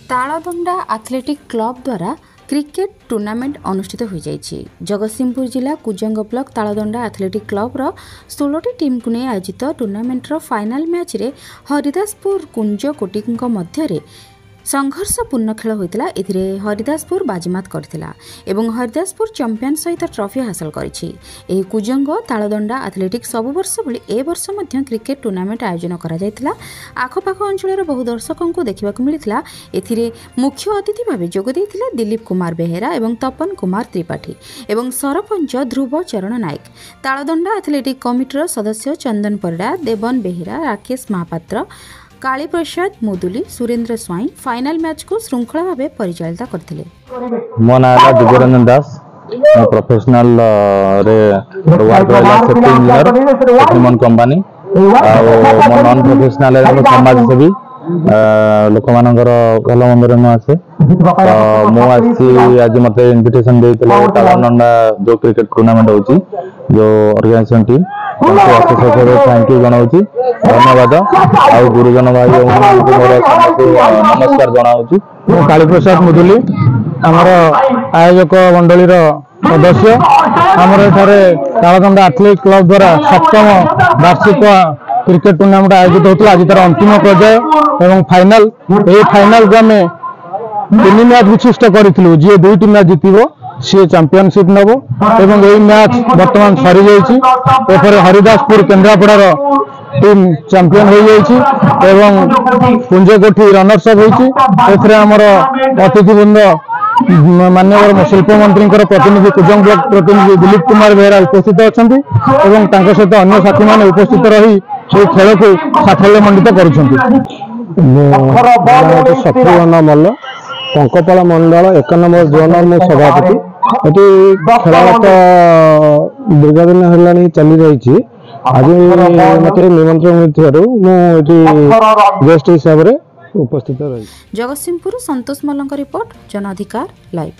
Taldanda athletic club द्वारा cricket tournament अनुष्ठित हो जाइए। जगतसिंहपुर जिला Kujang block Taldanda athletic club 16 team को नहीं आयोजित टूर्नामेंटर फाइनाल मैच रे हरिदासपुर कुंज कोटी मध्य संघर्षपूर्ण खेल होता। एथिरे हरिदासपुर बाजीमात करथिला एवं हरिदासपुर चैंपियन सहित ट्रॉफी हासिल करिछि। एही कुजंग तालदंडा एथलेटिक सब वर्ष भली ए वर्ष मध्य क्रिकेट टूर्नामेंट आयोजन करा जायतिला। आखपाख अंचल बहु दर्शकों को देखा मिलता। एथिरे मुख्य अतिथि भाव जोग देइथिले दिलीप कुमार बेहेरा एवं तपन कुमार त्रिपाठी एवं सरपंच ध्रुव चरण नायक। तालदंडा एथलेटिक कमिटीर सदस्य चंदन परिडा, देवन बेहेरा, राकेश महापात्र, काली प्रसाद मुदुली, सुरेंद्र स्वाई फाइनल मैच को श्रृंखला भाव परिचालित करथिले। मो नाम दिव्यरंजन दास, प्रोफेशनल रे work safety engineer human company मो नॉन प्रोफेशनल समाज सेवी लोक मानकर भल मंदर न आसे। तो मु आज मत इनविटेशन देइतले तालदंडा जो क्रिकेट टूर्नामेंट होची जो ऑर्गेनाइजेशन टीम थैंक यू जनाऊँ, धन्यवाद। आ गुरुजन भाई नमस्कार जनाऊँ। कालीप्रसाद मुदुली आमर आयोजक मंडलीर सदस्य। आमर एठारे तालदंडा एथलेटिक क्लब द्वारा 7म वार्षिक क्रिकेट टूर्नामेंट आयोजित होता। आज तार अंतिम पर्याय एवं फाइनाल फाइनाल को आम 3 मैच विशिष्ट करूँ। जी 2टी मैच जीतब सी चैंपियनशिप नब एवं यही मैच बर्तमान सरी जाइए। हरिदासपुर केन्द्रापड़ार टीम चैंपियन हो जाइए एवं कुंजकोठी रनर्सअप होती। आमर अतिथिवृंद माननीय शिल्प मंत्री प्रतिनिधि कुजंग ब्लॉक प्रतिनिधि दिलीप कुमार बेहेरा उपस्थित अच्छा सहित अन्य साथी मैंने उपस्थित रही खेल को साफल्य मंडित कर। शत्रुघ्न मल्ल पंकपाल मंडल 1 नंबर जोनर मो सभापति। ये खेल तो दीर्घ दिन है चली रही। आज मत निमंत्रण मुझे गेस्ट हिसाब से उपस्थित रही। जगतसिंहपुर संतोष मल्ल रिपोर्ट, जन अधिकार लाइव।